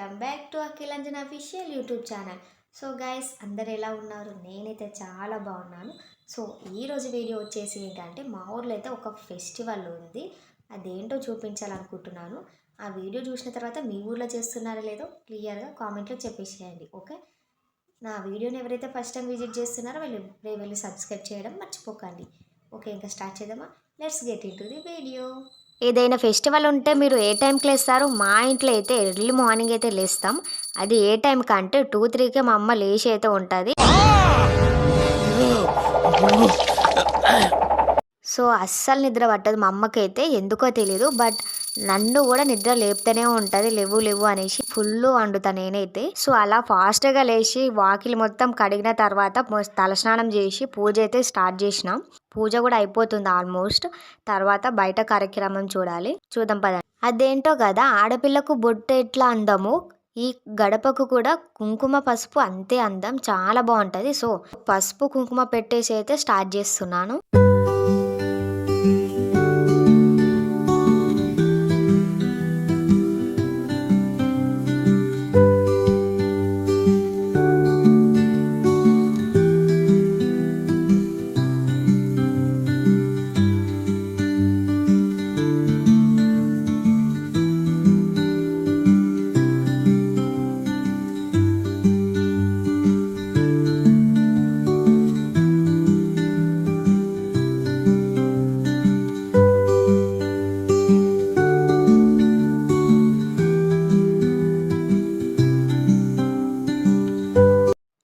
Welcome back to Akhil Anjan official YouTube channel. So guys, అందరు ఎలా ఉన్నారు? నేనైతే చాలా బాగున్నాను. సో ఈరోజు వీడియో వచ్చేసి ఏంటంటే, మా ఊర్లో అయితే ఒక ఫెస్టివల్ ఉంది. అదేంటో చూపించాలనుకుంటున్నాను. ఆ వీడియో చూసిన తర్వాత మీ ఊర్లో చేస్తున్నారో లేదో క్లియర్గా కామెంట్లో చెప్పేసేయండి. ఓకే, నా వీడియోని ఎవరైతే ఫస్ట్ టైం విజిట్ చేస్తున్నారో వెళ్ళి సబ్స్క్రైబ్ చేయడం మర్చిపోకండి. ఓకే, ఇంకా స్టార్ట్ చేద్దామా? Let's get in to the video. ఏదైనా ఫెస్టివల్ ఉంటే మీరు ఏ టైంకి లేస్తారు? మా ఇంట్లో అయితే ఎర్లీ మార్నింగ్ అయితే లేస్తాం. అది ఏ టైంకి అంటే 2-3కే మా అమ్మ లేచి అయితే ఉంటుంది. సో అస్సలు నిద్ర పట్టదు మా అమ్మకైతే, ఎందుకో తెలీదు. బట్ నన్ను కూడా నిద్ర లేపుతూనే ఉంటుంది, లేవు లేవు అనేసి ఫుల్ వండుతా నేనైతే. సో అలా ఫాస్ట్గా లేచి వాకిలి మొత్తం కడిగిన తర్వాత తలస్నానం చేసి పూజ అయితే స్టార్ట్ చేసినాం. పూజ కూడా అయిపోతుంది ఆల్మోస్ట్. తర్వాత బయట కార్యక్రమం చూద్దాం పదండి. అదేంటో కదా, ఆడపిల్లకు బొట్టు ఎట్లా అందము, ఈ గడపకు కూడా కుంకుమ పసుపు అంతే అందం, చాలా బాగుంటుంది. సో పసుపు కుంకుమ పెట్టేసి అయితే స్టార్ట్ చేస్తున్నాను.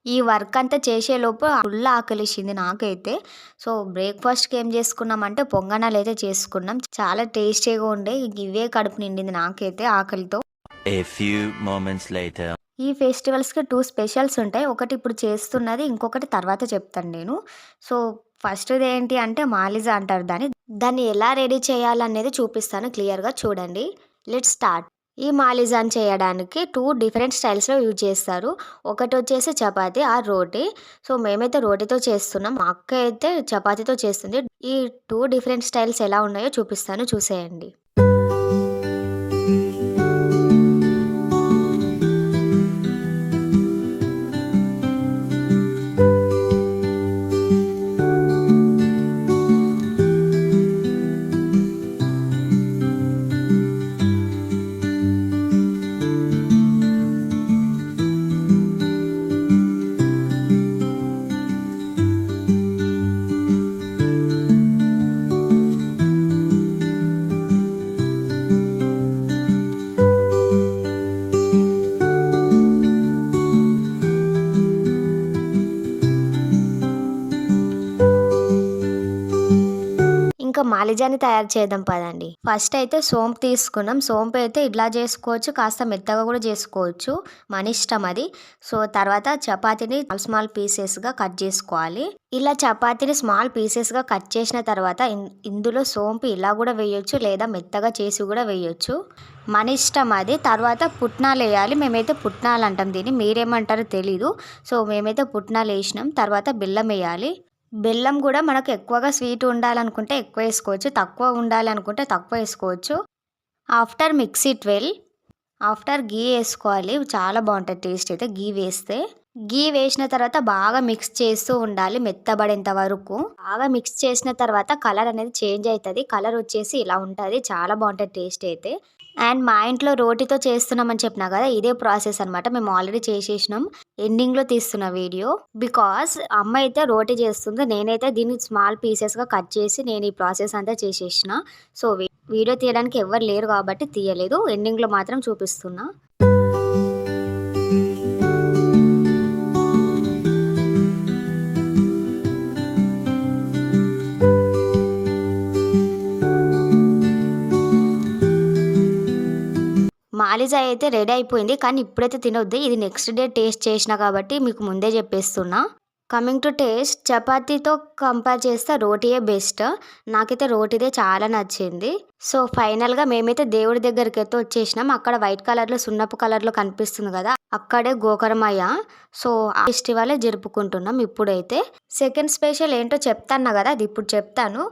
ఈ వర్క్ అంతా చేసేలోపు ఫుల్ ఆకలిసింది నాకైతే. సో బ్రేక్ఫాస్ట్కి ఏం చేసుకున్నామంటే పొంగనాలు అయితే చేసుకున్నాం. చాలా టేస్టీగా ఉండే, ఇవే కడుపు నిండింది నాకైతే ఆకలితో. ఈ ఫెస్టివల్స్కి 2 స్పెషల్స్ ఉంటాయి. ఒకటి ఇప్పుడు చేస్తున్నది, ఇంకొకటి తర్వాత చెప్తాను నేను. సో ఫస్ట్ది ఏంటి అంటే మాలిజా అంటారు దాన్ని ఎలా రెడీ చేయాలనేది చూపిస్తాను, క్లియర్గా చూడండి. Let's start. ఈ మాలిజాన్ చేయడానికి 2 డిఫరెంట్ స్టైల్స్లో యూజ్ చేస్తారు. ఒకటి వచ్చేసి చపాతీ ఆర్ రోటీ. సో మేమైతే రోటీతో చేస్తున్నాం, మా అక్క అయితే చపాతీతో చేస్తుంది. ఈ 2 డిఫరెంట్ స్టైల్స్ ఎలా ఉన్నాయో చూపిస్తాను, చూసేయండి. ఇంకా మాలిజాని తయారు చేద్దాం పదండి. ఫస్ట్ అయితే సోంపు తీసుకున్నాం. సోంపు అయితే ఇట్లా చేసుకోవచ్చు, కాస్త మెత్తగా కూడా చేసుకోవచ్చు, మన ఇష్టం అది. సో తర్వాత చపాతీని స్మాల్ పీసెస్గా కట్ చేసుకోవాలి. ఇలా చపాతీని స్మాల్ పీసెస్గా కట్ చేసిన తర్వాత ఇందులో సోంపు ఇలా కూడా వేయొచ్చు, లేదా మెత్తగా చేసి కూడా వేయొచ్చు, మన ఇష్టం అది. తర్వాత పుట్నాలు వేయాలి. మేమైతే పుట్నాలు అంటాం దీన్ని, మీరేమంటారో తెలీదు. సో మేమైతే పుట్నాలు వేసినాం. తర్వాత బెల్లం వేయాలి. బెల్లం కూడా మనకు ఎక్కువగా స్వీట్ ఉండాలనుకుంటే ఎక్కువ వేసుకోవచ్చు, తక్కువ ఉండాలనుకుంటే తక్కువ వేసుకోవచ్చు. After mix it well. After ghee వేసుకోవాలి, చాలా బాగుంటుంది టేస్ట్ అయితే గీ వేస్తే. గీ వేసిన తర్వాత బాగా మిక్స్ చేస్తూ ఉండాలి మెత్తబడేంత వరకు. బాగా మిక్స్ చేసిన తర్వాత కలర్ అనేది చేంజ్ అవుతుంది. కలర్ వచ్చేసి ఇలా ఉంటుంది, చాలా బాగుంటుంది టేస్ట్ అయితే. అండ్ మా ఇంట్లో రోటీతో చేస్తున్నామని చెప్పినా కదా, ఇదే ప్రాసెస్ అనమాట. మేము ఆల్రెడీ చేసేసినాం, ఎండింగ్లో తీస్తున్న వీడియో. బికాస్ అమ్మ అయితే రోటీ చేస్తుంది, నేనైతే దీన్ని స్మాల్ పీసెస్గా కట్ చేసి నేను ఈ ప్రాసెస్ అంతా చేసేసిన. సో వీడియో తీయడానికి ఎవరు లేరు కాబట్టి తీయలేదు, ఎండింగ్లో మాత్రం చూపిస్తున్నా. మాలిజా అయితే రెడీ అయిపోయింది, కానీ ఇప్పుడైతే తినొద్దు, ఇది నెక్స్ట్ డే టేస్ట్ చేసిన కాబట్టి మీకు ముందే చెప్పేస్తున్నా. కమింగ్ టు టేస్ట్, చపాతీతో కంపేర్ చేస్తే రోటీయే బెస్ట్. నాకైతే రోటీదే చాలా నచ్చింది. సో, ఫైనల్‌గా మేమైతే దేవుడి దగ్గరికైతే వచ్చేసినాం. అక్కడ వైట్ కలర్‌లో సున్నపు కలర్‌లో కనిపిస్తుంది గదా! అక్కడే గోకరమయ్య. సో, ఆ ఫెస్టివలే జరుపుకుంటున్నాం ఇప్పుడైతే. సెకండ్ స్పెషల్ ఏంటో చెప్తన్నా గదా! అది ఇప్పుడు చెప్తాను.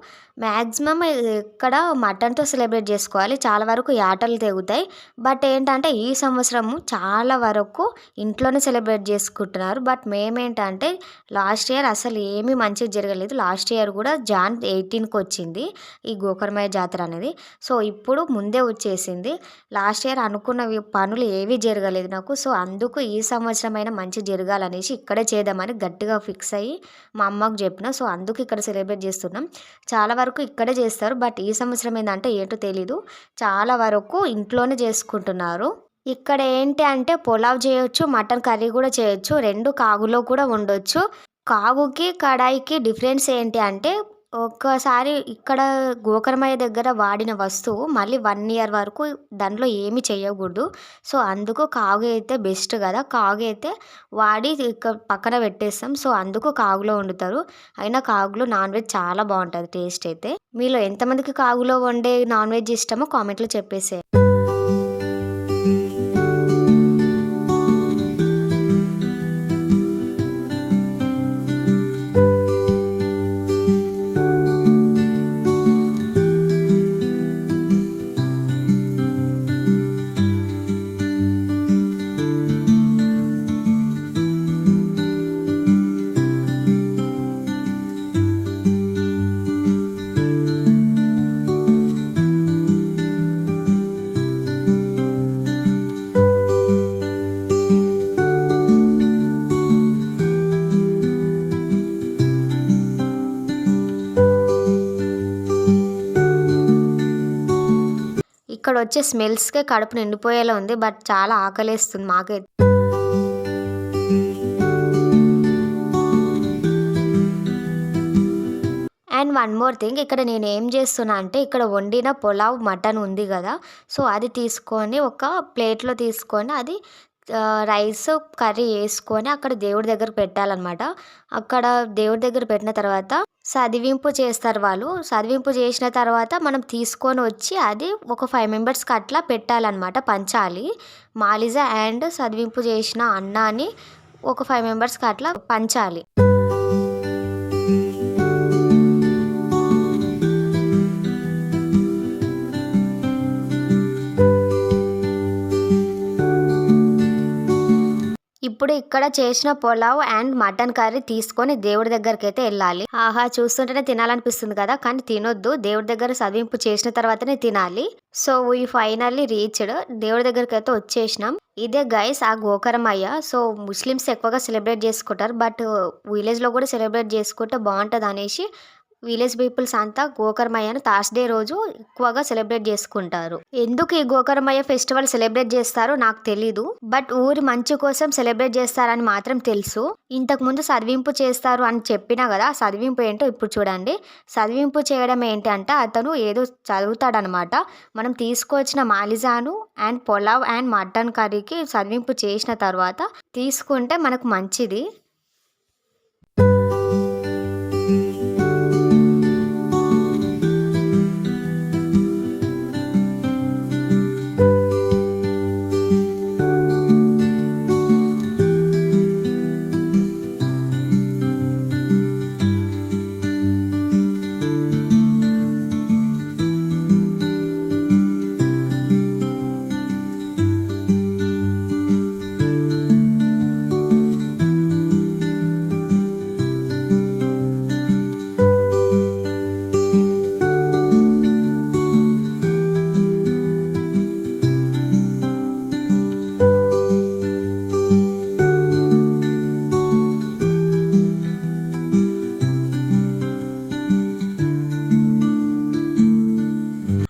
మాక్సిమం ఇక్కడ మటన్‌తో సెలబ్రేట్ జేసుకోవాలి. చాలా వరకు యాటలు తెగుతాయి. బట్ ఏంటంటే ఈ సంవత్సరము చాలా వరకు ఇంట్లోనే సెలబ్రేట్ జేసుకుంటున్నారు. బట్ మేమేంటంటే లాస్ట్ ఇయర్ అసలు ఏమీ మంచిగా జరగలేదు. లాస్ట్ ఇయర్ గూడా జాన్ 18కొచ్చింది ఈ గోకర్మయ్య జాతర అనేది. సో, ఇప్పుడు ముందే వచ్చేసింది. లాస్ట్ ఇయర్ అనుకున్నవి పనులు ఏవి జరగలేదు నాకు. సో, అందుకు ఈ సంవత్సరమైనా మంచిగా జరగాలనేసి ఇక్కడే చేద్దామని గట్టిగా ఫిక్స్ అయ్యి మా అమ్మకు చెప్పిన. సో, అందుకు ఇక్కడ సెలబ్రేట్ చేస్తున్నాం. చాలా వరకు ఇక్కడే చేస్తారు. బట్ ఈ సంవత్సరం ఏందంటే ఏంటో తెలీదు. చాలా వరకు ఇంట్లోనే చేసుకుంటున్నారు. ఇక్కడ ఏంటి అంటే పులావ్ చేయొచ్చు, మటన్ కర్రీ కూడా చేయొచ్చు. 2 కాగులో కూడా వండొచ్చు. కాగుకి, కడాయికి డిఫరెన్స్ ఏంటి అంటే ఒక్కసారి ఇక్కడ గోకర్మయ్య దగ్గర వాడిన వస్తువు మళ్ళీ 1 ఇయర్ వరకు దాంట్లో ఏమి చేయకూడదు. సో, అందుకు కాగు అయితే బెస్ట్ కదా! కాగు అయితే వాడి పక్కన పెట్టేస్తాం. సో, అందుకు కాగులో వండుతారు. అయినా కాగులో నాన్ వెజ్ చాలా బావుంటది టేస్ట్ అయితే. మీలో ఎంతమందికి కాగులో వండే నాన్ వెజ్ ఇష్టమో కామెంట్‌లో చెప్పేసేయండి. ఇక్కడొచ్చే స్మెల్స్‌కే కడుపు నిండిపోయేలా ఉంది. బట్ చాలా ఆకలేస్తుంది మాకైతే. అండ్ వన్ మోర్ థింగ్ ఇక్కడ నేనేం చేస్తున్నా అంటే ఇక్కడ వండిన పులావ్ మటన్ ఉంది గదా! సో, అది తీసుకొని ఒక ప్లేట్‌లో తీసుకొని అది రైస్, కర్రీ యేసుకొని అక్కడ దేవుడి దగ్గర పెట్టాలనమాట. అక్కడ దేవుడి దగ్గర పెట్టిన తర్వాత సదివింపు చేస్తారు వాళ్ళు. సదివింపు చేసిన తర్వాత మనం తీసుకొని వచ్చి అది ఒక 5 మెంబర్స్‌కి అట్లా పెట్టాలనమాట. పంచాలి. మాలిజ అండ్ సదివింపు చేసిన అన్నాన్ని ఒక 5 మెంబర్స్‌కి అట్లా పంచాలి. ఇప్పుడు ఇక్కడ చేసిన పులావ్ అండ్ మటన్ కర్రీ తీసుకొని దేవుడి దగ్గరికైతే వెళ్ళాలి. ఆహా! చూస్తుంటేనే తినాలనిపిస్తుంది కదా! కానీ తినొద్దు. దేవుడి దగ్గర సదివింపు చేసిన తర్వాతనే తినాలి. So, we finally reached. దేవుడి దగ్గరికైతే వచ్చేసినాం. ఇదే గైస్ ఆ గోకరమయ్య. సో, ముస్లిమ్స్ ఎక్కువగా సెలబ్రేట్ చేసుకుంటారు. బట్ విలేజ్‌లో కూడా సెలబ్రేట్ చేసుకుంటే బావుంటదనేసి విలేజ్ పీపుల్స్ అంతా గోకర్మయ్యను థర్స్‌డే రోజు ఎక్కువగా సెలబ్రేట్ చేసుకుంటారు. ఎందుకు ఈ గోకర్మయ్య ఫెస్టివల్ సెలబ్రేట్ చేస్తారో నాకు తెలీదు. బట్ ఊరి మంచి కోసం సెలబ్రేట్ చేస్తారని మాత్రం తెలుసు. ఇంతకుముందు సదివింపు చేస్తారు అని చెప్పినా కదా! సదివింపు ఏంటో ఇప్పుడు చూడండి. సదివింపు చేయడం ఏంటి అంటే అతను ఏదో చదువుతాడనమాట. మనం తీసుకొచ్చిన మాలిజాను అండ్ పులావ్ అండ్ మటన్ కర్రీకి సదివింపు చేసిన తర్వాత తీసుకుంటే మనకు మంచిది.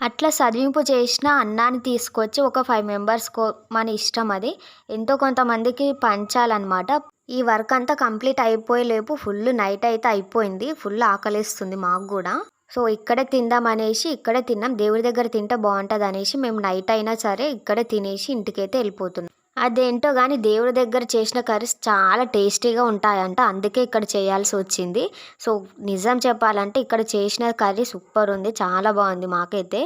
అట్లా సదివింపు చేసిన అన్నాన్ని తీసుకొచ్చి ఒక 5 మెంబర్స్‌కో మన ఇష్టం అది. ఎంతో కొంతమందికి పంచాలనమాట. ఈ వర్క్ అంతా కంప్లీట్ అయిపోయేలోపు ఫుల్ నైట్ అయితే అయిపోయింది. ఫుల్ ఆకలేస్తుంది మాకు గూడా. సో, ఇక్కడే తిందామనేసి ఇక్కడే తిన్నాం. దేవుడి దగ్గర తింటే బావుంటదనేసి మేము నైట్ అయినా సరే ఇక్కడే తినేసి ఇంటికైతే వెళ్ళిపోతున్నాం. అదేంటో గానీ దేవుడి దగ్గర చేసిన కర్రీస్ చాలా టేస్టీగా ఉంటాయంట. అందుకే ఇక్కడ చేయాల్సి వచ్చింది. సో, నిజం చెప్పాలంటే ఇక్కడ చేసిన కర్రీ సూపర్ ఉంది. చాలా బాగుంది మాకైతే.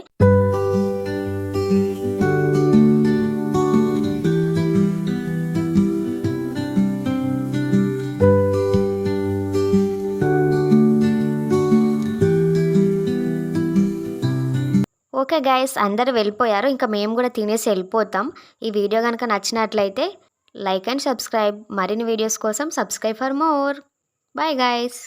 ఓకే గైస్, అందరూ వెళ్ళిపోయారు. ఇంకా మేము కూడా తినేసి వెళ్ళిపోతాం. ఈ వీడియో కనుక నచ్చినట్లయితే లైక్ అండ్ సబ్స్క్రైబ్. మరిన్ని వీడియోస్ కోసం subscribe for more. Bye guys.